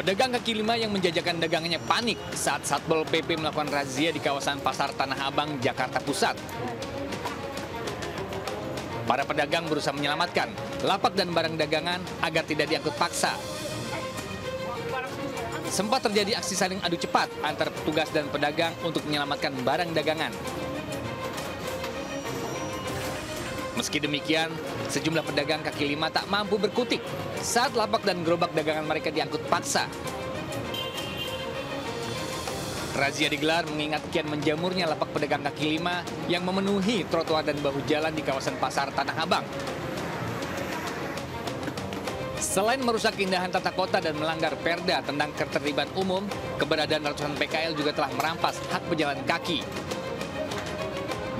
Pedagang kaki lima yang menjajakan dagangannya panik saat Satpol PP melakukan razia di kawasan Pasar Tanah Abang, Jakarta Pusat. Para pedagang berusaha menyelamatkan lapak dan barang dagangan agar tidak diangkut paksa. Sempat terjadi aksi saling adu cepat antara petugas dan pedagang untuk menyelamatkan barang dagangan. Meski demikian, sejumlah pedagang kaki lima tak mampu berkutik saat lapak dan gerobak dagangan mereka diangkut paksa. Razia digelar mengingat kian menjamurnya lapak pedagang kaki lima yang memenuhi trotoar dan bahu jalan di kawasan Pasar Tanah Abang. Selain merusak keindahan tata kota dan melanggar perda tentang ketertiban umum, keberadaan ratusan PKL juga telah merampas hak pejalan kaki.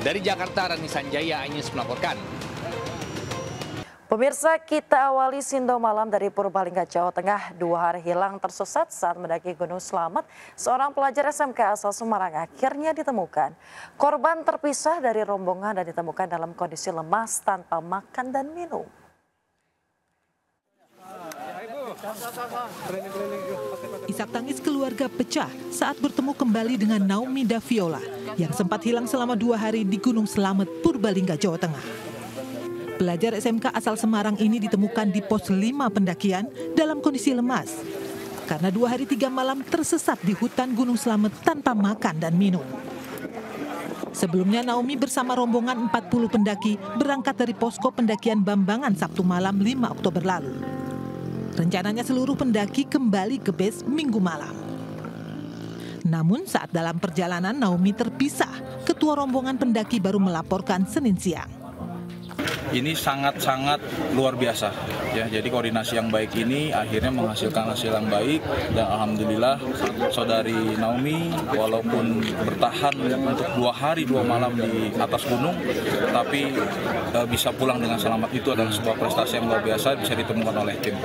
Dari Jakarta, Rani Sanjaya, iNews melaporkan. Pemirsa, kita awali Sindo Malam dari Purbalingga, Jawa Tengah. 2 hari hilang tersesat saat mendaki Gunung Slamet. Seorang pelajar SMK asal Semarang akhirnya ditemukan. Korban terpisah dari rombongan dan ditemukan dalam kondisi lemas tanpa makan dan minum. Isak tangis keluarga pecah saat bertemu kembali dengan Naomi Daviola yang sempat hilang selama 2 hari di Gunung Slamet, Purbalingga, Jawa Tengah. Pelajar SMK asal Semarang ini ditemukan di pos 5 pendakian dalam kondisi lemas karena 2 hari 3 malam tersesat di hutan Gunung Slamet tanpa makan dan minum. Sebelumnya Naomi bersama rombongan 40 pendaki berangkat dari posko pendakian Bambangan Sabtu malam 5 Oktober lalu. Rencananya seluruh pendaki kembali ke base Minggu malam. Namun saat dalam perjalanan Naomi terpisah, ketua rombongan pendaki baru melaporkan Senin siang. Ini sangat-sangat luar biasa ya. Jadi koordinasi yang baik ini akhirnya menghasilkan hasil yang baik dan alhamdulillah saudari Naomi walaupun bertahan untuk 2 hari 2 malam di atas gunung tapi bisa pulang dengan selamat. Itu adalah sebuah prestasi yang luar biasa bisa ditemukan oleh tim.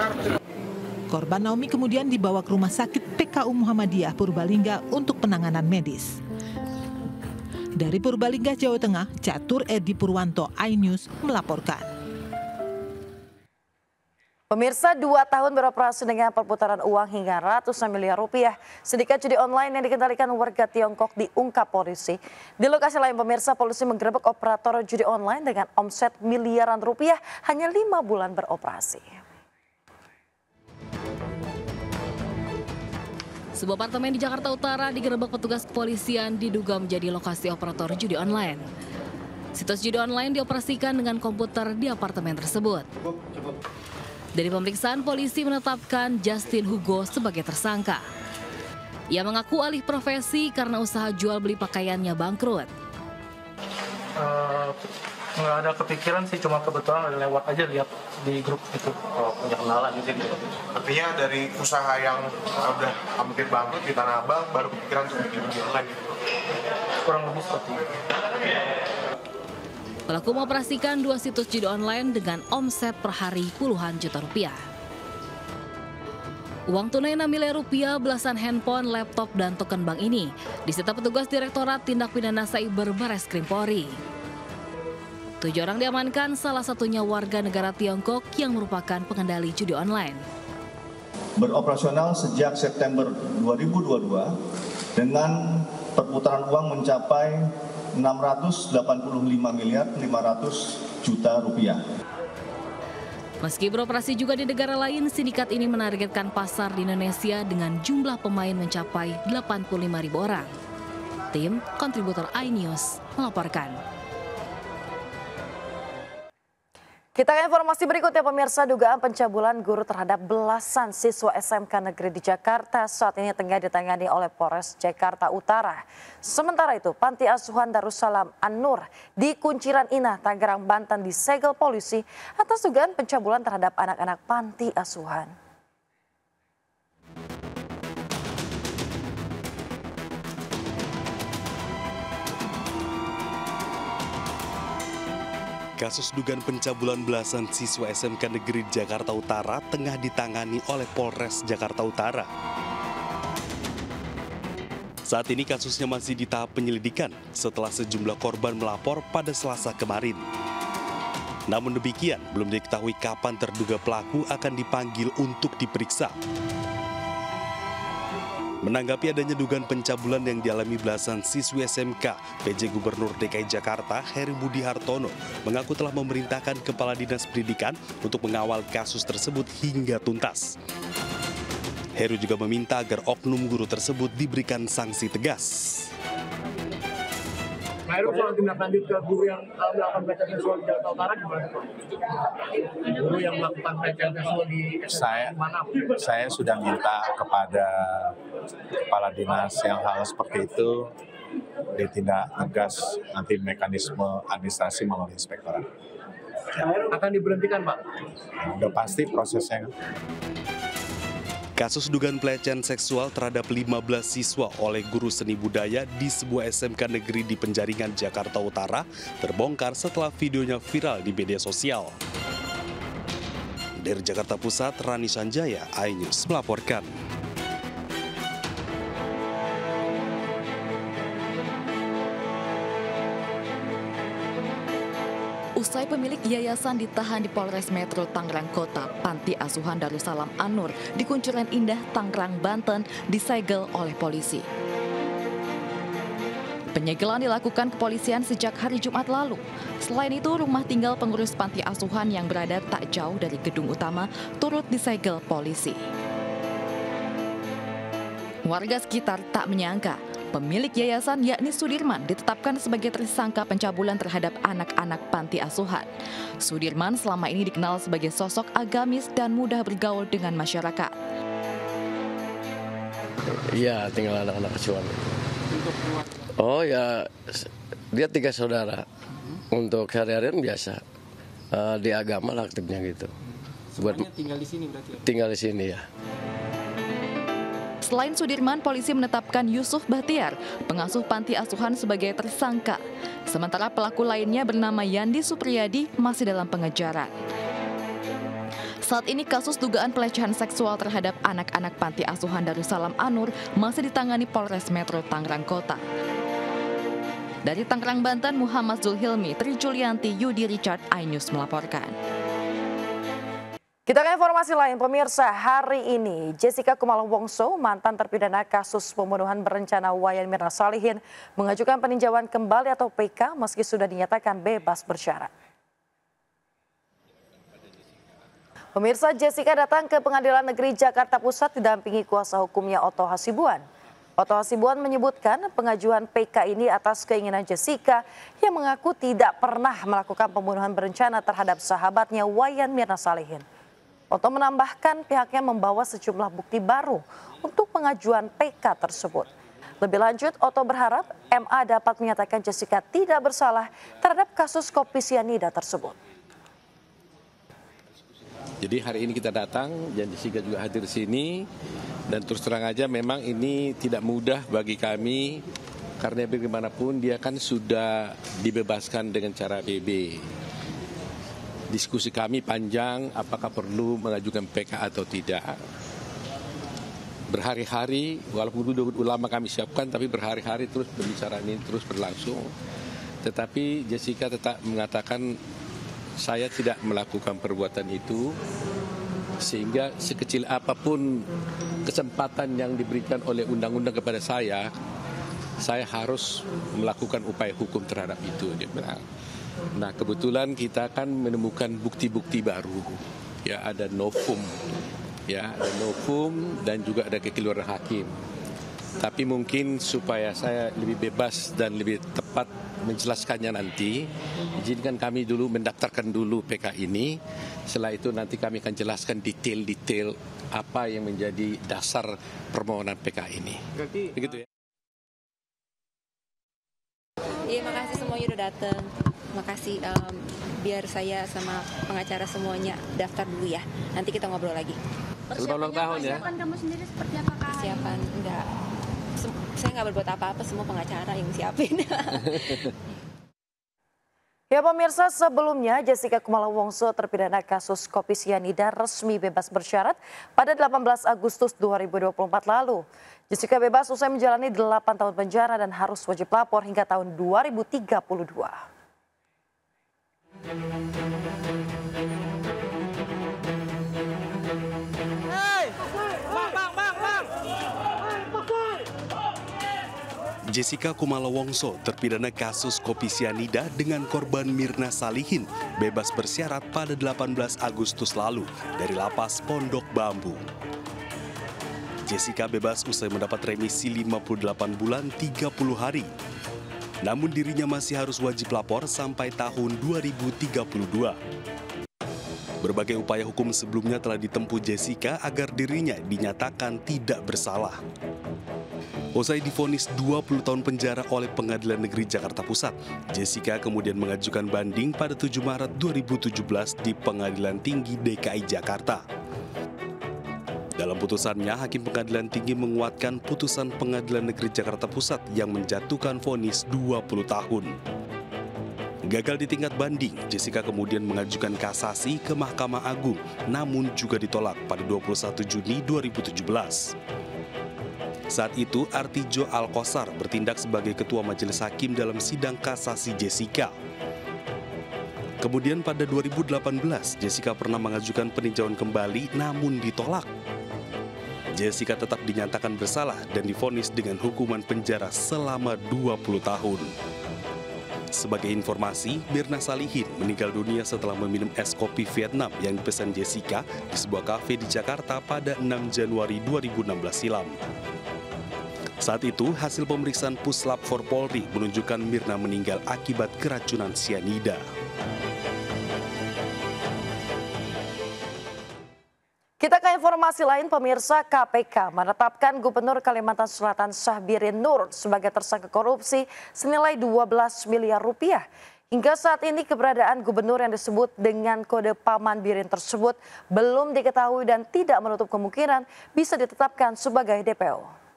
Korban Naomi kemudian dibawa ke Rumah Sakit PKU Muhammadiyah Purbalingga untuk penanganan medis. Dari Purbalingga, Jawa Tengah, Catur Edi Purwanto, iNews melaporkan. Pemirsa, 2 tahun beroperasi dengan perputaran uang hingga ratusan miliar rupiah. Sindikat judi online yang dikendalikan warga Tiongkok diungkap polisi. Di lokasi lain, pemirsa, polisi menggerebek operator judi online dengan omset miliaran rupiah hanya 5 bulan beroperasi. Sebuah apartemen di Jakarta Utara digerebek petugas kepolisian diduga menjadi lokasi operator judi online. Situs judi online dioperasikan dengan komputer di apartemen tersebut. Dari pemeriksaan, polisi menetapkan Justin Hugo sebagai tersangka. Ia mengaku alih profesi karena usaha jual beli pakaiannya bangkrut. Nggak ada kepikiran sih, cuma kebetulan ada lewat aja lihat di grup itu. Oh, punya kenalan gitu. Artinya dari usaha yang udah hampir bangkrut di Tanah Abang baru kepikiran untuk bikin judi online gitu. Kurang lebih seperti itu. Pelaku mengoperasikan 2 situs judi online dengan omset per hari puluhan juta rupiah. Uang tunai 6 miliar rupiah, belasan handphone, laptop, dan token bank ini disita petugas Direktorat Tindak Pidana Cyber Barreskrim Polri. 7 orang diamankan, salah satunya warga negara Tiongkok yang merupakan pengendali judi online. Beroperasional sejak September 2022 dengan perputaran uang mencapai 685 miliar 500 juta rupiah. Meski beroperasi juga di negara lain, sindikat ini menargetkan pasar di Indonesia dengan jumlah pemain mencapai 85.000 orang. Tim kontributor iNews melaporkan. Kita ke informasi berikutnya, pemirsa. Dugaan pencabulan guru terhadap belasan siswa SMK negeri di Jakarta saat ini tengah ditangani oleh Polres Jakarta Utara. Sementara itu, Panti Asuhan Darussalam An-Nur di Kunciran Inah, Tangerang, Banten disegel polisi atas dugaan pencabulan terhadap anak-anak panti asuhan. Kasus dugaan pencabulan belasan siswa SMK Negeri Jakarta Utara tengah ditangani oleh Polres Jakarta Utara. Saat ini kasusnya masih di tahap penyelidikan setelah sejumlah korban melapor pada Selasa kemarin. Namun demikian, belum diketahui kapan terduga pelaku akan dipanggil untuk diperiksa. Menanggapi adanya dugaan pencabulan yang dialami belasan siswi SMK, PJ Gubernur DKI Jakarta Heru Budi Hartono mengaku telah memerintahkan Kepala Dinas Pendidikan untuk mengawal kasus tersebut hingga tuntas. Heru juga meminta agar oknum guru tersebut diberikan sanksi tegas. Pak Heru, soal tindak lanjut ke guru yang melakukan pelecehan seksual di Jakarta Utara gimana? Guru yang melakukan pelecehan seksual di mana? Saya sudah minta kepada kepala dinas yang hal seperti itu ditindak tegas nanti mekanisme administrasi melalui inspektorat. Akan diberhentikan, Pak? Udah pasti prosesnya. Kasus dugaan pelecehan seksual terhadap 15 siswa oleh guru seni budaya di sebuah SMK negeri di Penjaringan, Jakarta Utara terbongkar setelah videonya viral di media sosial. Dari Jakarta Pusat, Rani Sanjaya, iNews melaporkan. Usai pemilik yayasan ditahan di Polres Metro Tangerang Kota, Panti Asuhan Darussalam An-Nur di Kunciran Indah, Tangerang, Banten, disegel oleh polisi. Penyegelan dilakukan kepolisian sejak hari Jumat lalu. Selain itu, rumah tinggal pengurus panti asuhan yang berada tak jauh dari gedung utama turut disegel polisi. Warga sekitar tak menyangka pemilik yayasan yakni Sudirman ditetapkan sebagai tersangka pencabulan terhadap anak-anak panti asuhan. Sudirman selama ini dikenal sebagai sosok agamis dan mudah bergaul dengan masyarakat. Iya, tinggal anak-anak asuhan. Oh ya, dia 3 saudara. Untuk sehari-harian biasa. Di agama lah aktifnya gitu. Semuanya tinggal di sini berarti? Tinggal di sini ya. Selain Sudirman, polisi menetapkan Yusuf Bahtiar, pengasuh panti asuhan sebagai tersangka. Sementara pelaku lainnya bernama Yandi Supriyadi masih dalam pengejaran. Saat ini kasus dugaan pelecehan seksual terhadap anak-anak panti asuhan Darussalam An-Nur masih ditangani Polres Metro Tangerang Kota. Dari Tangerang, Banten, Muhammad Zulhilmi, Tri Julianti, Yudi Richard, iNews melaporkan. Kita ke informasi lain, pemirsa. Hari ini Jessica Kumala Wongso, mantan terpidana kasus pembunuhan berencana Wayan Mirna Salihin, mengajukan peninjauan kembali atau PK meski sudah dinyatakan bebas bersyarat. Pemirsa, Jessica datang ke Pengadilan Negeri Jakarta Pusat didampingi kuasa hukumnya Otto Hasibuan. Otto Hasibuan menyebutkan pengajuan PK ini atas keinginan Jessica yang mengaku tidak pernah melakukan pembunuhan berencana terhadap sahabatnya Wayan Mirna Salihin. Otto menambahkan pihaknya membawa sejumlah bukti baru untuk pengajuan PK tersebut. Lebih lanjut, Otto berharap MA dapat menyatakan Jessica tidak bersalah terhadap kasus kopi sianida tersebut. Jadi hari ini kita datang dan Jessica juga hadir di sini, dan terus terang aja memang ini tidak mudah bagi kami karena bagaimanapun dia kan sudah dibebaskan dengan cara BB. Diskusi kami panjang apakah perlu mengajukan PK atau tidak. Berhari-hari, walaupun udah lama kami siapkan, tapi berhari-hari terus pembicaraan ini terus berlangsung. Tetapi Jessica tetap mengatakan saya tidak melakukan perbuatan itu, sehingga sekecil apapun kesempatan yang diberikan oleh undang-undang kepada saya harus melakukan upaya hukum terhadap itu, dia bilang. Nah, kebetulan kita akan menemukan bukti-bukti baru. Ya, ada novum. Ya, ada novum dan juga ada kekeluaran hakim. Tapi mungkin supaya saya lebih bebas dan lebih tepat menjelaskannya nanti, izinkan kami dulu mendaftarkan dulu PK ini. Setelah itu nanti kami akan jelaskan detail-detail apa yang menjadi dasar permohonan PK ini. Berarti begitu ya. Iya, makasih semuanya udah datang. Makasih, biar saya sama pengacara semuanya daftar dulu ya. Nanti kita ngobrol lagi. Selamat ulang tahun ya. Persiapan kamu sendiri seperti apa, Kak? Persiapan enggak. Saya nggak berbuat apa-apa, semua pengacara yang siapin. Ya pemirsa, sebelumnya Jessica Kumala Wongso terpidana kasus kopi sianida resmi bebas bersyarat pada 18 Agustus 2024 lalu. Jessica bebas usai menjalani 8 tahun penjara dan harus wajib lapor hingga tahun 2032. Hey, bang. Jessica Kumala Wongso, terpidana kasus kopi sianida dengan korban Mirna Salihin, bebas bersyarat pada 18 Agustus lalu dari lapas Pondok Bambu. Jessica bebas usai mendapat remisi 58 bulan 30 hari. Namun dirinya masih harus wajib lapor sampai tahun 2032. Berbagai upaya hukum sebelumnya telah ditempuh Jessica agar dirinya dinyatakan tidak bersalah. Usai divonis 20 tahun penjara oleh Pengadilan Negeri Jakarta Pusat, Jessica kemudian mengajukan banding pada 7 Maret 2017 di Pengadilan Tinggi DKI Jakarta. Dalam putusannya, Hakim Pengadilan Tinggi menguatkan putusan Pengadilan Negeri Jakarta Pusat yang menjatuhkan vonis 20 tahun. Gagal di tingkat banding, Jessica kemudian mengajukan kasasi ke Mahkamah Agung, namun juga ditolak pada 21 Juni 2017. Saat itu, Artijo Alkosar bertindak sebagai ketua majelis hakim dalam sidang kasasi Jessica. Kemudian pada 2018, Jessica pernah mengajukan peninjauan kembali namun ditolak. Jessica tetap dinyatakan bersalah dan divonis dengan hukuman penjara selama 20 tahun. Sebagai informasi, Mirna Salihin meninggal dunia setelah meminum es kopi Vietnam yang dipesan Jessica di sebuah kafe di Jakarta pada 6 Januari 2016 silam. Saat itu, hasil pemeriksaan Puslap 4 Polri menunjukkan Mirna meninggal akibat keracunan sianida. Kita ke informasi lain, pemirsa. KPK menetapkan Gubernur Kalimantan Selatan Syahbirin Nur sebagai tersangka korupsi senilai 12 miliar rupiah. Hingga saat ini keberadaan gubernur yang disebut dengan kode Paman Birin tersebut belum diketahui dan tidak menutup kemungkinan bisa ditetapkan sebagai DPO.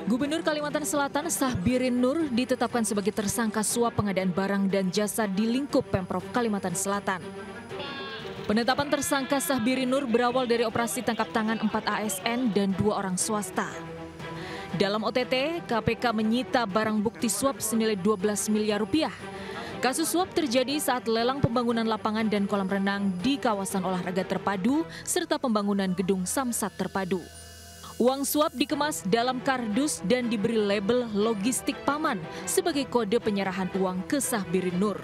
Gubernur Kalimantan Selatan Syahbirin Nur ditetapkan sebagai tersangka suap pengadaan barang dan jasa di lingkup Pemprov Kalimantan Selatan. Penetapan tersangka Syahbirin Nur berawal dari operasi tangkap tangan 4 ASN dan 2 orang swasta. Dalam OTT, KPK menyita barang bukti suap senilai 12 miliar rupiah. Kasus suap terjadi saat lelang pembangunan lapangan dan kolam renang di kawasan olahraga terpadu serta pembangunan gedung Samsat terpadu. Uang suap dikemas dalam kardus dan diberi label logistik Paman sebagai kode penyerahan uang ke Syahbirin Nur.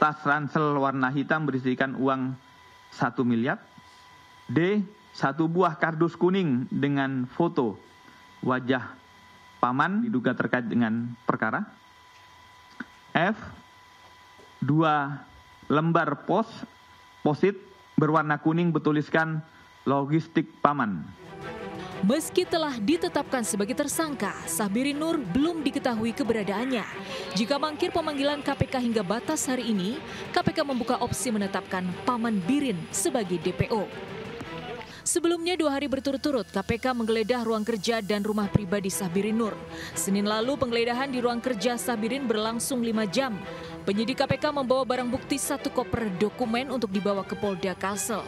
Tas ransel warna hitam berisikan uang 1 miliar. D. 1 buah kardus kuning dengan foto wajah Paman diduga terkait dengan perkara. F. 2 lembar posit berwarna kuning bertuliskan logistik Paman. Meski telah ditetapkan sebagai tersangka, Syahbirin Nur belum diketahui keberadaannya. Jika mangkir pemanggilan KPK hingga batas hari ini, KPK membuka opsi menetapkan Paman Birin sebagai DPO. Sebelumnya 2 hari berturut-turut KPK menggeledah ruang kerja dan rumah pribadi Syahbirin Nur. Senin lalu penggeledahan di ruang kerja Syahbirin berlangsung 5 jam. Penyidik KPK membawa barang bukti 1 koper dokumen untuk dibawa ke Polda Kalsel.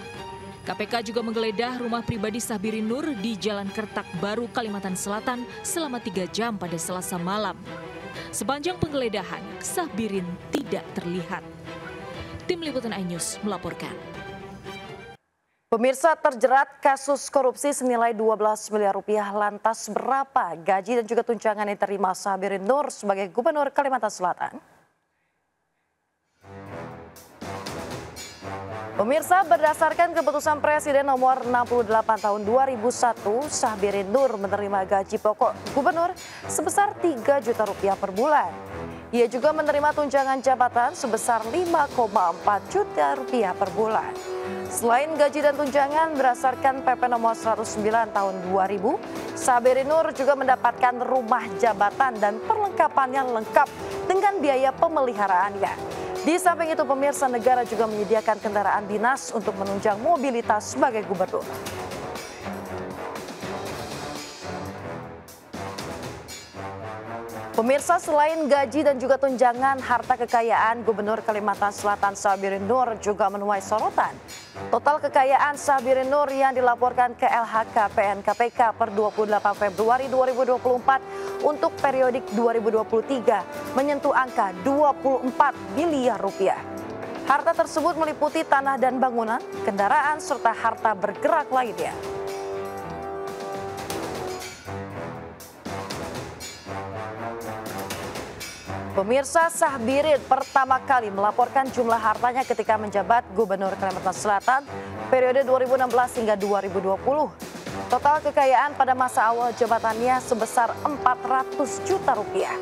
KPK juga menggeledah rumah pribadi Syahbirin Nur di Jalan Kertak Baru, Kalimantan Selatan selama 3 jam pada Selasa malam. Sepanjang penggeledahan, Syahbirin tidak terlihat. Tim Liputan iNews melaporkan. Pemirsa, terjerat kasus korupsi senilai 12 miliar rupiah, lantas berapa gaji dan juga tunjangan yang diterima Syahbirin Nur sebagai Gubernur Kalimantan Selatan? Pemirsa, berdasarkan keputusan Presiden nomor 68 tahun 2001, Syahbirin Nur menerima gaji pokok gubernur sebesar 3 juta rupiah per bulan. Ia juga menerima tunjangan jabatan sebesar 5,4 juta rupiah per bulan. Selain gaji dan tunjangan berdasarkan PP nomor 109 tahun 2000, Syahbirin Nur juga mendapatkan rumah jabatan dan perlengkapan yang lengkap dengan biaya pemeliharaannya. Di samping itu, pemirsa, negara juga menyediakan kendaraan dinas untuk menunjang mobilitas sebagai gubernur. Pemirsa, selain gaji dan juga tunjangan, harta kekayaan Gubernur Kalimantan Selatan Syahbirin Nur juga menuai sorotan. Total kekayaan Syahbirin Nur yang dilaporkan ke LHKPN KPK per 28 Februari 2024 untuk periodik 2023 menyentuh angka 24 miliar rupiah. Harta tersebut meliputi tanah dan bangunan, kendaraan, serta harta bergerak lainnya. Pemirsa, Sahbirin pertama kali melaporkan jumlah hartanya ketika menjabat Gubernur Kalimantan Selatan periode 2016 hingga 2020. Total kekayaan pada masa awal jabatannya sebesar 400 juta rupiah.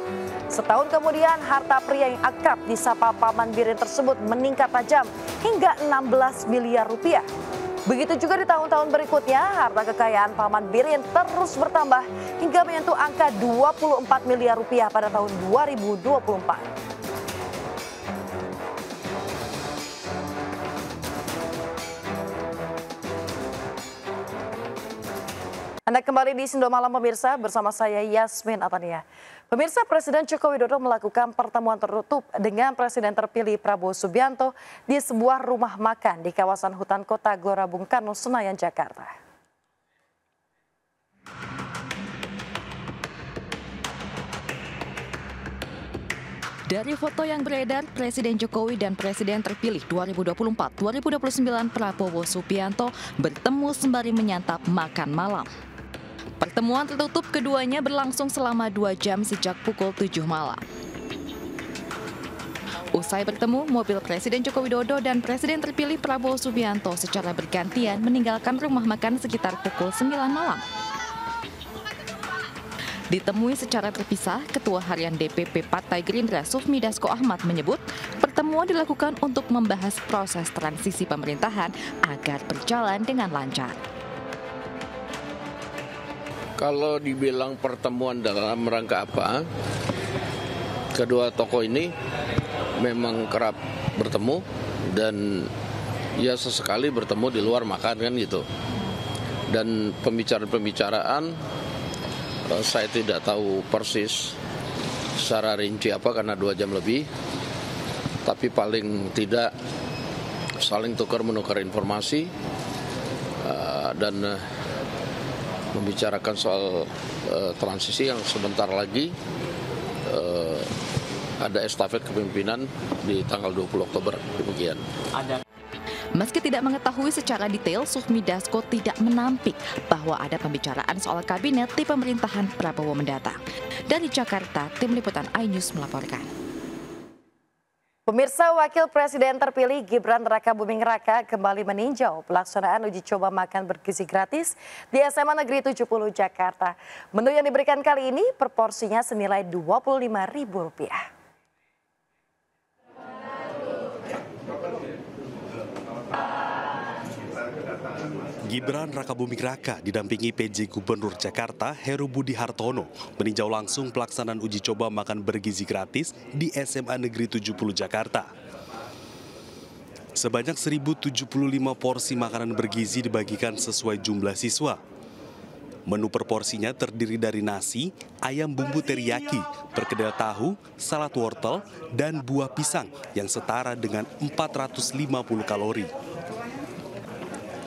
Setahun kemudian, harta pria yang akrab disapa Paman Birin tersebut meningkat tajam hingga 16 miliar rupiah. Begitu juga di tahun-tahun berikutnya, harta kekayaan Paman Birin terus bertambah hingga menyentuh angka 24 miliar rupiah pada tahun 2024. Anda kembali di Sindo Malam pemirsa bersama saya Yasmin Atania. Pemirsa, Presiden Joko Widodo melakukan pertemuan tertutup dengan Presiden terpilih Prabowo Subianto di sebuah rumah makan di kawasan hutan kota Gelora Bung Karno, Senayan, Jakarta. Dari foto yang beredar, Presiden Jokowi dan Presiden terpilih 2024-2029 Prabowo Subianto bertemu sembari menyantap makan malam. Pertemuan tertutup keduanya berlangsung selama 2 jam sejak pukul 7 malam. Usai bertemu, mobil Presiden Joko Widodo dan Presiden terpilih Prabowo Subianto secara bergantian meninggalkan rumah makan sekitar pukul 9 malam. Ditemui secara terpisah, Ketua Harian DPP Partai Gerindra Sufmi Dasko Ahmad menyebut pertemuan dilakukan untuk membahas proses transisi pemerintahan agar berjalan dengan lancar. Kalau dibilang pertemuan dalam rangka apa, kedua tokoh ini memang kerap bertemu dan ya sesekali bertemu di luar makan kan gitu. Dan pembicaraan saya tidak tahu persis secara rinci apa karena 2 jam lebih, tapi paling tidak saling tukar-menukar informasi dan membicarakan soal transisi yang sebentar lagi ada estafet kepemimpinan di tanggal 20 Oktober. Demikian. Meski tidak mengetahui secara detail, Sufmi Dasko tidak menampik bahwa ada pembicaraan soal kabinet di pemerintahan Prabowo mendatang. Dari Jakarta, Tim Liputan iNews melaporkan. Pemirsa, Wakil Presiden terpilih Gibran Rakabuming Raka kembali meninjau pelaksanaan uji coba makan bergizi gratis di SMA Negeri 70 Jakarta. Menu yang diberikan kali ini proporsinya senilai Rp25.000. Gibran Rakabuming Raka didampingi PJ Gubernur Jakarta Heru Budi Hartono meninjau langsung pelaksanaan uji coba makan bergizi gratis di SMA Negeri 70 Jakarta. Sebanyak 1.075 porsi makanan bergizi dibagikan sesuai jumlah siswa. Menu per porsinya terdiri dari nasi, ayam bumbu teriyaki, perkedel tahu, salad wortel, dan buah pisang yang setara dengan 450 kalori.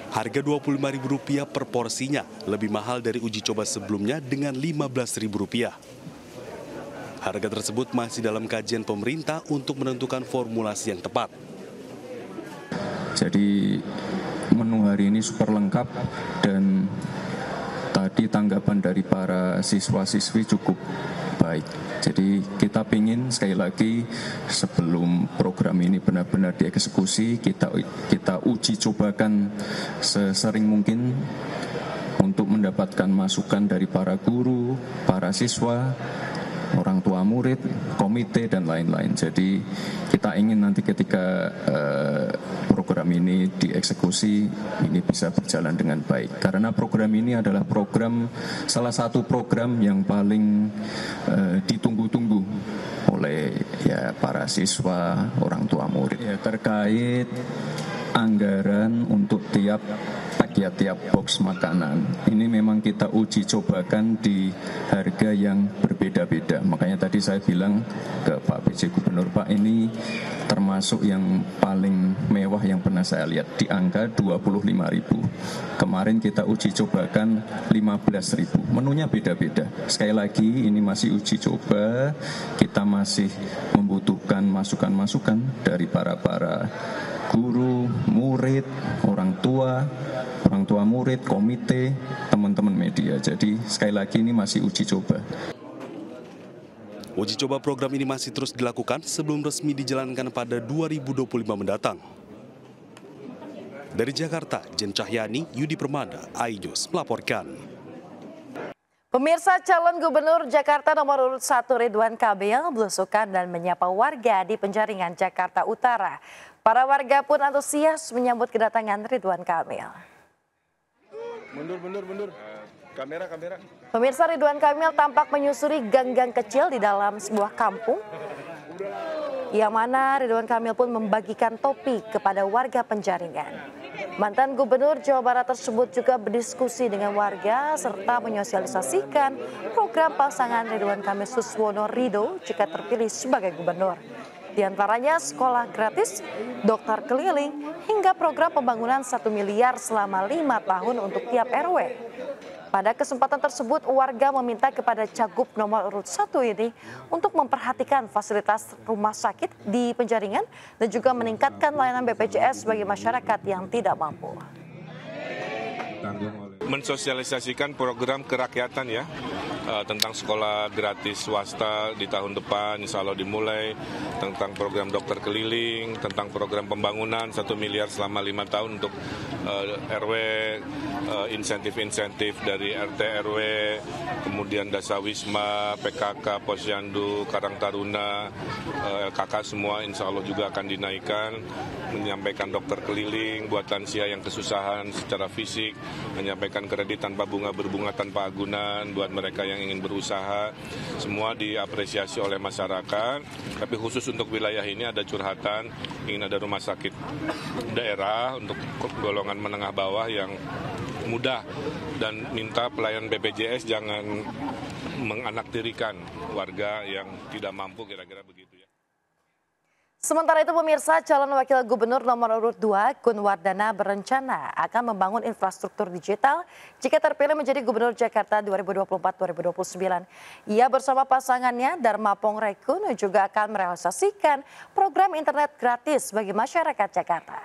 Harga Rp25.000 per porsinya lebih mahal dari uji coba sebelumnya dengan Rp15.000. Harga tersebut masih dalam kajian pemerintah untuk menentukan formulasi yang tepat. Jadi menu hari ini super lengkap dan tadi tanggapan dari para siswa-siswi cukup baik. Jadi kita ingin sekali lagi sebelum program ini benar-benar dieksekusi, kita uji cobakan sesering mungkin untuk mendapatkan masukan dari para guru, para siswa, orang tua murid, komite, dan lain-lain. Jadi kita ingin nanti ketika program ini dieksekusi, ini bisa berjalan dengan baik. Karena program ini adalah salah satu program yang paling ditunggu-tunggu oleh para siswa, orang tua murid. Terkait anggaran untuk tiap box makanan ini memang kita uji cobakan di harga yang berbeda-beda. Makanya tadi Tadi saya bilang ke Pak PJ Gubernur, Pak, ini termasuk yang paling mewah yang pernah saya lihat di angka 25.000. Kemarin kita uji cobakan 15.000. Menunya beda-beda. Sekali lagi ini masih uji coba. Kita masih membutuhkan masukan-masukan dari para guru, murid, orang tua murid, komite, teman-teman media. Jadi sekali lagi ini masih uji coba. Uji coba program ini masih terus dilakukan sebelum resmi dijalankan pada 2025 mendatang. Dari Jakarta, Jen Cahyani, Yudi Permada, iNews melaporkan. Pemirsa, calon gubernur Jakarta nomor urut 1 Ridwan Kamil belusukan dan menyapa warga di Penjaringan, Jakarta Utara. Para warga pun antusias menyambut kedatangan Ridwan Kamil. Mundur. Kamera. Pemirsa, Ridwan Kamil tampak menyusuri gang-gang kecil di dalam sebuah kampung, yang mana Ridwan Kamil pun membagikan topi kepada warga Penjaringan. Mantan Gubernur Jawa Barat tersebut juga berdiskusi dengan warga serta menyosialisasikan program pasangan Ridwan Kamil Suswono Rido jika terpilih sebagai gubernur. Di antaranya sekolah gratis, dokter keliling, hingga program pembangunan 1 miliar selama 5 tahun untuk tiap RW. Pada kesempatan tersebut, warga meminta kepada Cagup nomor urut 1 ini untuk memperhatikan fasilitas rumah sakit di Penjaringan dan juga meningkatkan layanan BPJS bagi masyarakat yang tidak mampu. Mensosialisasikan program kerakyatan ya, tentang sekolah gratis swasta di tahun depan insya Allah dimulai, tentang program dokter keliling, tentang program pembangunan 1 miliar selama 5 tahun untuk RW, insentif-insentif dari RT RW, kemudian Dasawisma, PKK, Posyandu, Karang Taruna, LKK semua insya Allah juga akan dinaikkan, menyampaikan dokter keliling buat lansia yang kesusahan secara fisik, menyampaikan kredit tanpa bunga berbunga tanpa agunan buat mereka yang ingin berusaha, semua diapresiasi oleh masyarakat. Tapi khusus untuk wilayah ini ada curhatan, ingin ada rumah sakit daerah untuk golongan menengah bawah yang mudah, dan minta pelayan BPJS jangan menganaktirikan warga yang tidak mampu, kira-kira begitu ya. Sementara itu pemirsa, calon wakil gubernur nomor urut 2 Kun Wardana berencana akan membangun infrastruktur digital jika terpilih menjadi gubernur Jakarta 2024-2029. Ia bersama pasangannya Dharma Pongrekun juga akan merealisasikan program internet gratis bagi masyarakat Jakarta.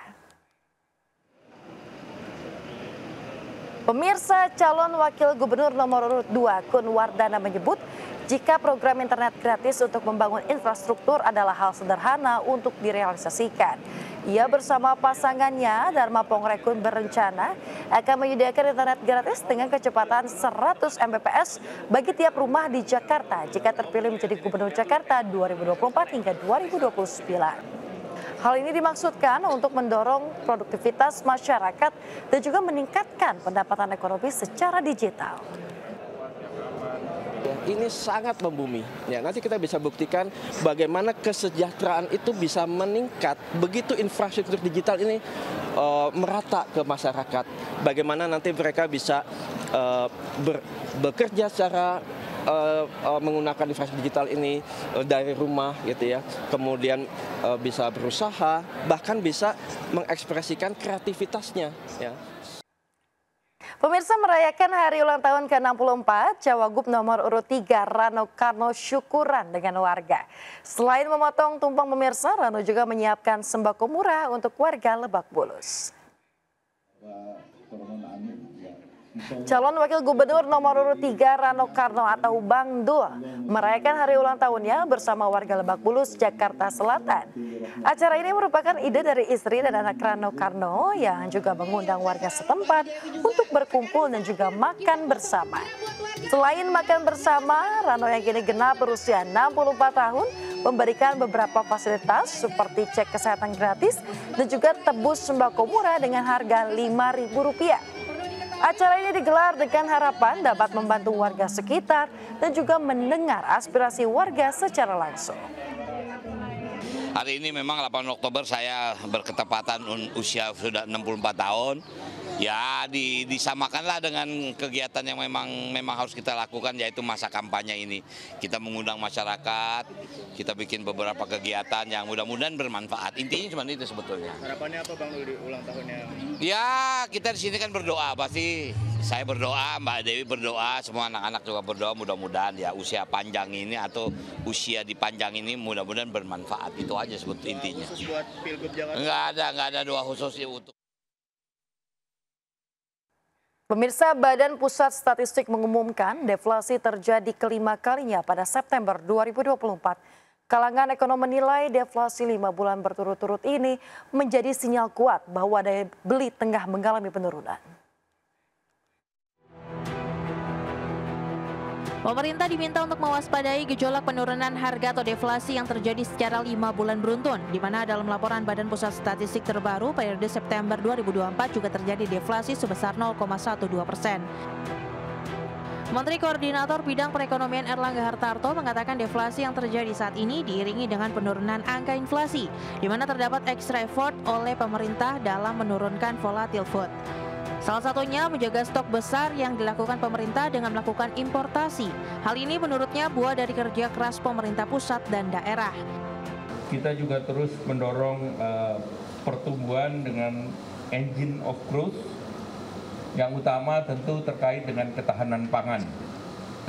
Pemirsa, calon wakil gubernur nomor urut 2 Kun Wardana menyebut jika program internet gratis untuk membangun infrastruktur adalah hal sederhana untuk direalisasikan. Ia bersama pasangannya Dharma Pongrekun berencana akan menyediakan internet gratis dengan kecepatan 100 Mbps bagi tiap rumah di Jakarta jika terpilih menjadi gubernur Jakarta 2024 hingga 2029. Hal ini dimaksudkan untuk mendorong produktivitas masyarakat dan juga meningkatkan pendapatan ekonomi secara digital. Ini sangat membumi. Ya, nanti kita bisa buktikan bagaimana kesejahteraan itu bisa meningkat begitu infrastruktur digital ini merata ke masyarakat. Bagaimana nanti mereka bisa bekerja secara menggunakan infrastruktur digital ini dari rumah gitu ya. Kemudian bisa berusaha, bahkan bisa mengekspresikan kreativitasnya ya. Pemirsa, merayakan hari ulang tahun ke-64, Cawagup nomor urut 3 Rano Karno syukuran dengan warga. Selain memotong tumpeng pemirsa, Rano juga menyiapkan sembako murah untuk warga Lebak Bulus. Calon wakil gubernur nomor urut 3 Rano Karno atau Bang Dul merayakan hari ulang tahunnya bersama warga Lebak Bulus, Jakarta Selatan. Acara ini merupakan ide dari istri dan anak Rano Karno yang juga mengundang warga setempat untuk berkumpul dan juga makan bersama. Selain makan bersama, Rano yang kini genap berusia 64 tahun memberikan beberapa fasilitas seperti cek kesehatan gratis dan juga tebus sembako murah dengan harga Rp5.000. Acara ini digelar dengan harapan dapat membantu warga sekitar dan juga mendengar aspirasi warga secara langsung. Hari ini memang 8 Oktober saya berketepatan usia sudah 64 tahun. Ya disamakanlah dengan kegiatan yang memang harus kita lakukan, yaitu masa kampanye ini. Kita mengundang masyarakat, kita bikin beberapa kegiatan yang mudah-mudahan bermanfaat. Intinya cuma itu sebetulnya. Harapannya apa Bang Dul di ulang tahunnya? Ya kita di sini kan berdoa, pasti saya berdoa, Mbak Dewi berdoa, semua anak-anak juga berdoa, mudah-mudahan ya usia panjang ini atau usia di panjang ini mudah-mudahan bermanfaat. Itu aja sebetulnya intinya. Khusus buat Pilgub Jakarta? Nggak ada doa khusus untuk. Pemirsa, Badan Pusat Statistik mengumumkan deflasi terjadi kelima kalinya pada September 2024. Kalangan ekonom menilai deflasi 5 bulan berturut-turut ini menjadi sinyal kuat bahwa daya beli tengah mengalami penurunan. Pemerintah diminta untuk mewaspadai gejolak penurunan harga atau deflasi yang terjadi secara 5 bulan beruntun, di mana dalam laporan Badan Pusat Statistik terbaru periode September 2024 juga terjadi deflasi sebesar 0,12%. Menteri Koordinator Bidang Perekonomian Erlangga Hartarto mengatakan deflasi yang terjadi saat ini diiringi dengan penurunan angka inflasi, di mana terdapat extra effort oleh pemerintah dalam menurunkan volatile food. Salah satunya menjaga stok besar yang dilakukan pemerintah dengan melakukan importasi. Hal ini menurutnya buah dari kerja keras pemerintah pusat dan daerah. Kita juga terus mendorong pertumbuhan dengan engine of growth. Yang utama tentu terkait dengan ketahanan pangan.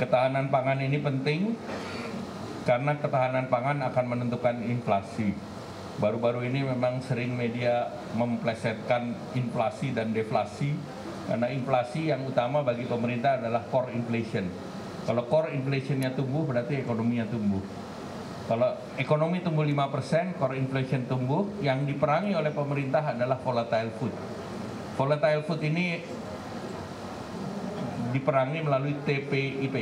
Ketahanan pangan ini penting karena ketahanan pangan akan menentukan inflasi. Baru-baru ini memang sering media memplesetkan inflasi dan deflasi, karena inflasi yang utama bagi pemerintah adalah core inflation. Kalau core inflationnya tumbuh berarti ekonominya tumbuh. Kalau ekonomi tumbuh 5%, core inflation tumbuh, yang diperangi oleh pemerintah adalah volatile food. Volatile food ini diperangi melalui TPIP.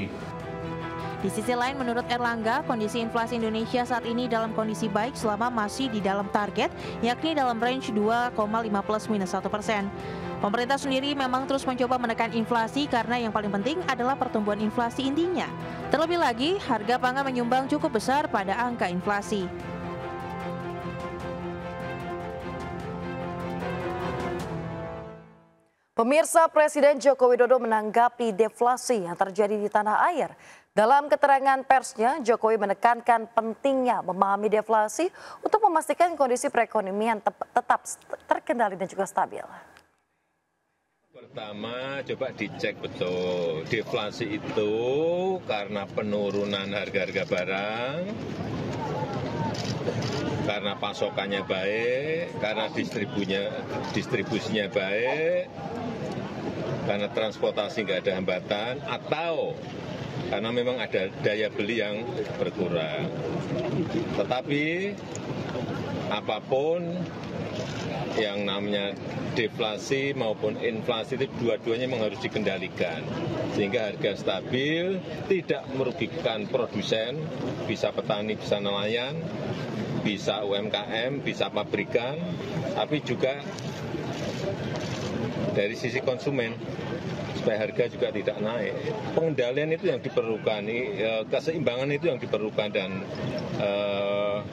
Di sisi lain, menurut Erlangga, kondisi inflasi Indonesia saat ini dalam kondisi baik selama masih di dalam target, yakni dalam range 2,5 ± 1%. Pemerintah sendiri memang terus mencoba menekan inflasi karena yang paling penting adalah pertumbuhan inflasi intinya. Terlebih lagi, harga pangan menyumbang cukup besar pada angka inflasi. Pemirsa, Presiden Joko Widodo menanggapi deflasi yang terjadi di tanah air. Dalam keterangan persnya, Jokowi menekankan pentingnya memahami deflasi untuk memastikan kondisi perekonomian tetap terkendali dan juga stabil. Pertama, coba dicek betul. Deflasi itu karena penurunan harga-harga barang, karena pasokannya baik, karena distribusinya baik, karena transportasi nggak ada hambatan, atau karena memang ada daya beli yang berkurang. Tetapi apapun yang namanya deflasi maupun inflasi itu dua-duanya memang harus dikendalikan. Sehingga harga stabil, tidak merugikan produsen, bisa petani, bisa nelayan, bisa UMKM, bisa pabrikan, tapi juga dari sisi konsumen, supaya harga juga tidak naik. Pengendalian itu yang diperlukan, keseimbangan itu yang diperlukan, dan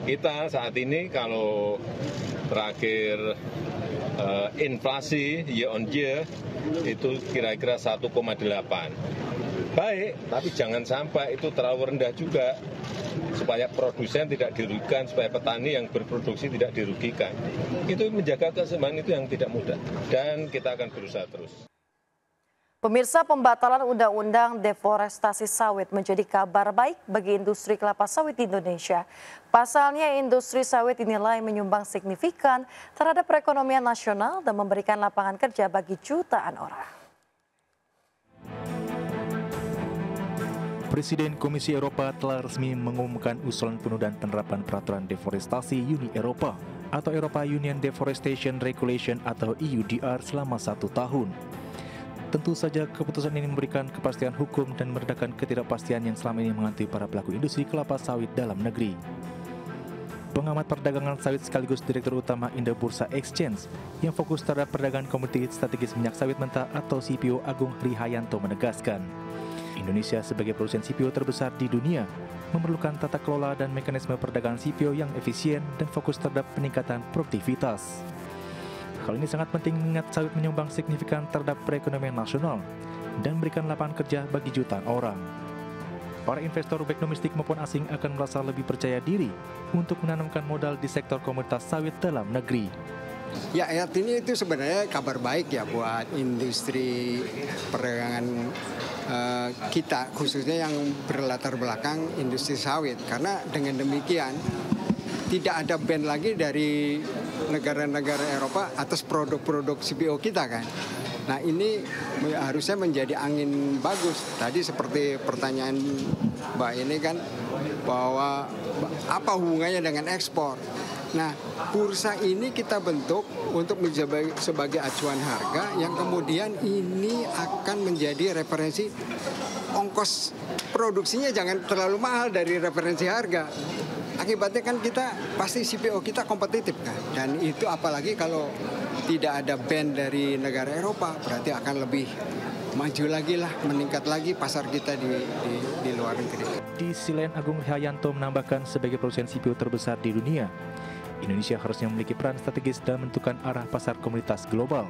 kita saat ini kalau terakhir inflasi year on year itu kira-kira 1,8. Baik, tapi jangan sampai itu terlalu rendah juga, supaya produsen tidak dirugikan, supaya petani yang berproduksi tidak dirugikan. Itu menjaga keseimbangan itu yang tidak mudah, dan kita akan berusaha terus. Pemirsa, pembatalan undang-undang deforestasi sawit menjadi kabar baik bagi industri kelapa sawit di Indonesia. Pasalnya, industri sawit dinilai menyumbang signifikan terhadap perekonomian nasional dan memberikan lapangan kerja bagi jutaan orang. Presiden Komisi Eropa telah resmi mengumumkan usulan penundaan penerapan peraturan deforestasi Uni Eropa atau Eropa Union Deforestation Regulation atau EUDR selama 1 tahun. Tentu saja keputusan ini memberikan kepastian hukum dan meredakan ketidakpastian yang selama ini menghantui para pelaku industri kelapa sawit dalam negeri. Pengamat perdagangan sawit sekaligus Direktur Utama Indo Bursa Exchange yang fokus terhadap perdagangan komoditi strategis minyak sawit mentah atau CPO Agung Rihayanto menegaskan, Indonesia sebagai produsen CPO terbesar di dunia memerlukan tata kelola dan mekanisme perdagangan CPO yang efisien dan fokus terhadap peningkatan produktivitas. Hal ini sangat penting mengingat sawit menyumbang signifikan terhadap perekonomian nasional dan memberikan lapangan kerja bagi jutaan orang. Para investor baik domestik maupun asing akan merasa lebih percaya diri untuk menanamkan modal di sektor komoditas sawit dalam negeri. Ya, ini itu sebenarnya kabar baik ya buat industri perdagangan kita, khususnya yang berlatar belakang industri sawit. Karena dengan demikian tidak ada ban lagi dari negara-negara Eropa atas produk-produk CPO kita kan. Nah, ini harusnya menjadi angin bagus. Tadi seperti pertanyaan Mbak ini kan, bahwa apa hubungannya dengan ekspor. Nah, bursa ini kita bentuk untuk menjadi sebagai acuan harga yang kemudian ini akan menjadi referensi ongkos produksinya jangan terlalu mahal dari referensi harga. Akibatnya kan kita pasti CPO kita kompetitif kan. Dan itu apalagi kalau tidak ada ban dari negara Eropa, berarti akan lebih maju lagi lah, meningkat lagi pasar kita di luar negeri. Di sisi lain, Agung Hayanto menambahkan sebagai produsen CPO terbesar di dunia, Indonesia harusnya memiliki peran strategis dalam menentukan arah pasar komoditas global,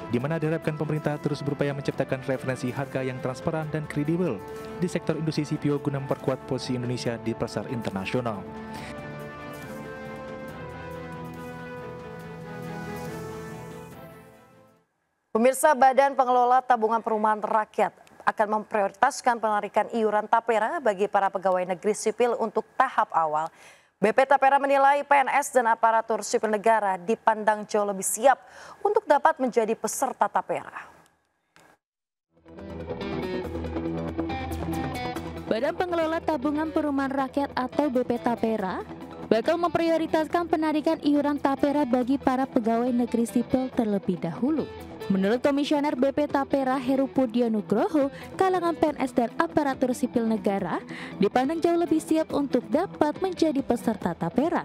di mana diharapkan pemerintah terus berupaya menciptakan referensi harga yang transparan dan kredibel di sektor industri CPO guna memperkuat posisi Indonesia di pasar internasional. Pemirsa, Badan Pengelola Tabungan Perumahan Rakyat akan memprioritaskan penarikan iuran tapera bagi para pegawai negeri sipil untuk tahap awal. BP Tapera menilai PNS dan aparatur sipil negara dipandang jauh lebih siap untuk dapat menjadi peserta tapera. Badan Pengelola Tabungan Perumahan Rakyat atau BP Tapera bakal memprioritaskan penarikan iuran tapera bagi para pegawai negeri sipil terlebih dahulu. Menurut Komisioner BP Tapera Heru Pudio Nugroho, kalangan PNS dan aparatur sipil negara dipandang jauh lebih siap untuk dapat menjadi peserta tapera.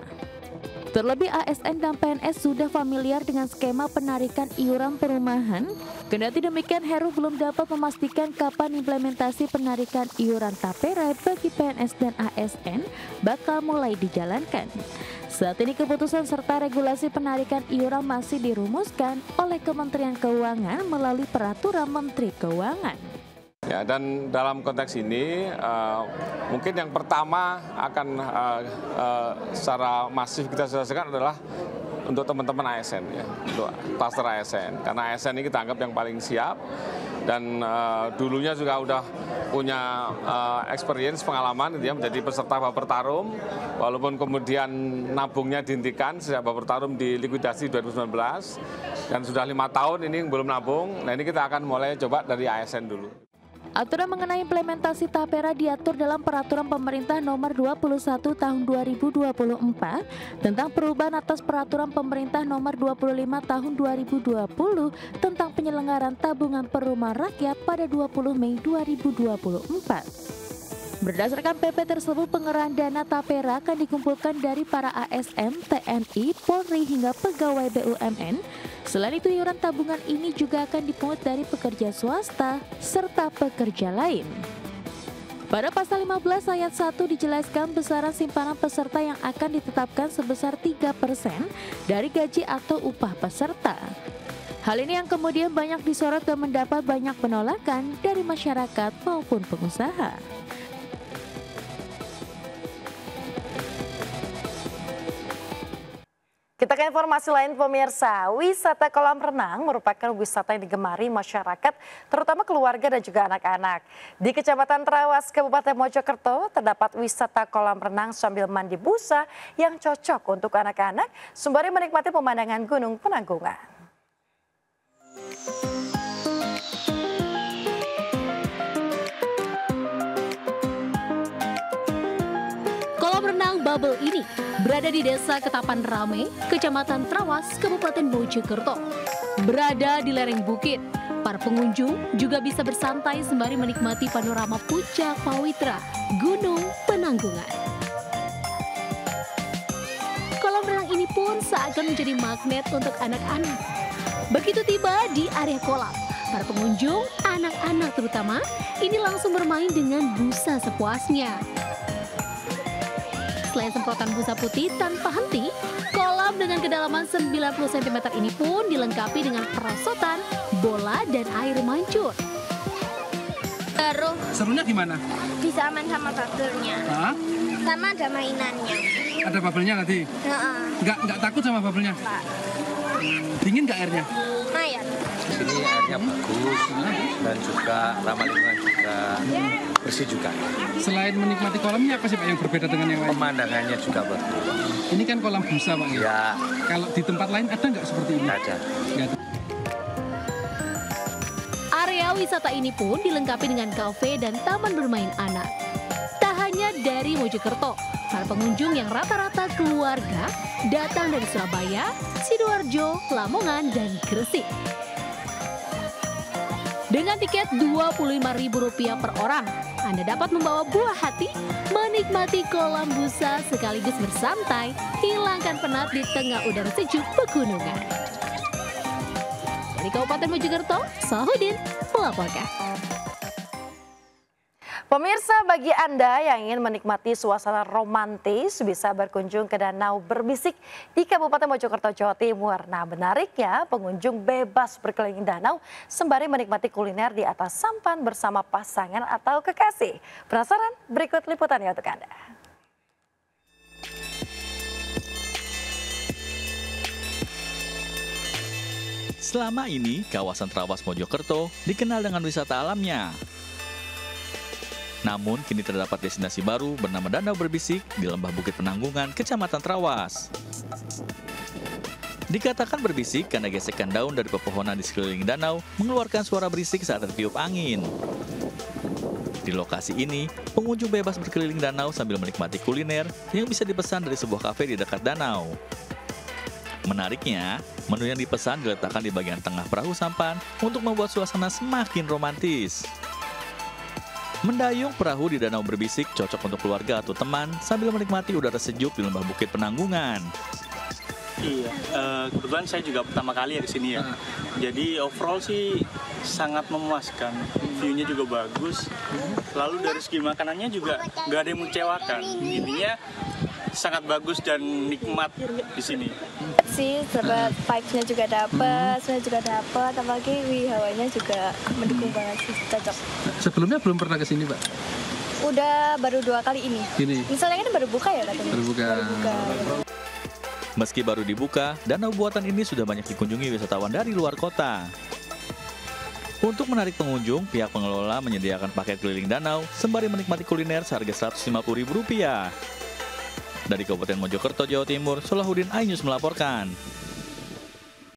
Terlebih ASN dan PNS sudah familiar dengan skema penarikan iuran perumahan. Kendati demikian, Heru belum dapat memastikan kapan implementasi penarikan iuran tapera bagi PNS dan ASN bakal mulai dijalankan. Saat ini keputusan serta regulasi penarikan iuran masih dirumuskan oleh Kementerian Keuangan melalui Peraturan Menteri Keuangan. Ya, dan dalam konteks ini mungkin yang pertama akan secara masif kita selesaikan adalah untuk teman-teman ASN ya, untuk klaster ASN. Karena ASN ini kita anggap yang paling siap dan dulunya juga udah punya experience, pengalaman gitu ya, menjadi peserta Bapertarum, walaupun kemudian nabungnya dihentikan sejak Bapertarum di likuidasi 2019 dan sudah 5 tahun ini belum nabung. Nah, ini kita akan mulai coba dari ASN dulu. Aturan mengenai implementasi tapera diatur dalam Peraturan Pemerintah Nomor 21 Tahun 2024 tentang perubahan atas Peraturan Pemerintah Nomor 25 Tahun 2020 tentang penyelenggaraan tabungan perumahan rakyat pada 20 Mei 2024. Berdasarkan PP tersebut, pengerahan dana tapera akan dikumpulkan dari para ASN, TNI, Polri hingga pegawai BUMN. Selain itu, iuran tabungan ini juga akan dipungut dari pekerja swasta serta pekerja lain. Pada pasal 15 ayat 1 dijelaskan besaran simpanan peserta yang akan ditetapkan sebesar 3% dari gaji atau upah peserta. Hal ini yang kemudian banyak disorot dan mendapat banyak penolakan dari masyarakat maupun pengusaha. Kita ke informasi lain pemirsa, wisata kolam renang merupakan wisata yang digemari masyarakat, terutama keluarga dan juga anak-anak. Di Kecamatan Trawas, Kabupaten Mojokerto, terdapat wisata kolam renang sambil mandi busa yang cocok untuk anak-anak, sembari menikmati pemandangan Gunung Penanggungan. Kolam renang Bubble ini berada di Desa Ketapan Rame, Kecamatan Trawas, Kabupaten Mojokerto. Berada di lereng bukit, para pengunjung juga bisa bersantai sembari menikmati panorama puncak Pawitra, Gunung Penanggungan. Kolam renang ini pun seakan menjadi magnet untuk anak-anak. Begitu tiba di area kolam, para pengunjung, anak-anak terutama, ini langsung bermain dengan busa sepuasnya. Selain semprotan busa putih tanpa henti, kolam kolam dengan kedalaman 90 cm ini pun dilengkapi dengan perosotan, bola, dan air mancur. Serunya gimana? Bisa main sama bubble-nya. Hah? Sama ada mainannya. Ada bubble-nya nanti? Nggak takut sama bubble-nya? Dingin nggak airnya? Lumayan. Di sini airnya bagus dan juga ramah lingkungan juga, bersih juga. Selain menikmati kolamnya, apa sih Pak yang berbeda dengan yang lain? Pemandangannya juga bagus. Ini kan kolam busa Pak ya? Ya. Kalau di tempat lain ada nggak seperti ini? Ada. Area wisata ini pun dilengkapi dengan kafe dan taman bermain anak. Tak hanya dari Mojokerto, para pengunjung yang rata-rata keluarga datang dari Surabaya, Sidoarjo, Lamongan, dan Gresik. Dengan tiket Rp25.000 per orang, Anda dapat membawa buah hati, menikmati kolam busa sekaligus bersantai, hilangkan penat di tengah udara sejuk pegunungan. Dari Kabupaten Mojokerto, Sahudin melaporkan. Pemirsa, bagi Anda yang ingin menikmati suasana romantis bisa berkunjung ke Danau Berbisik di Kabupaten Mojokerto, Jawa Timur. Nah, menariknya pengunjung bebas berkeliling danau sembari menikmati kuliner di atas sampan bersama pasangan atau kekasih. Penasaran? Berikut liputannya untuk Anda. Selama ini, kawasan Trawas Mojokerto dikenal dengan wisata alamnya. Namun, kini terdapat destinasi baru bernama Danau Berbisik di Lembah Bukit Penanggungan, Kecamatan Trawas. Dikatakan berbisik karena gesekan daun dari pepohonan di sekeliling danau mengeluarkan suara berisik saat tertiup angin. Di lokasi ini, pengunjung bebas berkeliling danau sambil menikmati kuliner yang bisa dipesan dari sebuah kafe di dekat danau. Menariknya, menu yang dipesan diletakkan di bagian tengah perahu sampan untuk membuat suasana semakin romantis. Mendayung perahu di Danau Berbisik cocok untuk keluarga atau teman sambil menikmati udara sejuk di Lembah Bukit Penanggungan. Iya, kebetulan saya juga pertama kali ya ke sini ya. Jadi overall sih sangat memuaskan. View-nya juga bagus. Lalu dari segi makanannya juga nggak ada yang mengecewakan. Intinya sangat bagus dan nikmat di sini. Sih, dapat vibes-nya juga dapat, semuanya juga dapat, apalagi hawanya juga mendukung banget sih, cocok. Sebelumnya belum pernah ke sini, Pak? Udah baru 2 kali ini. Misalnya ini baru buka ya katanya? Baru buka. Meski baru dibuka, danau buatan ini sudah banyak dikunjungi wisatawan dari luar kota. Untuk menarik pengunjung, pihak pengelola menyediakan paket keliling danau sembari menikmati kuliner seharga Rp150.000. Dari Kabupaten Mojokerto, Jawa Timur, Solahuddin iNews melaporkan.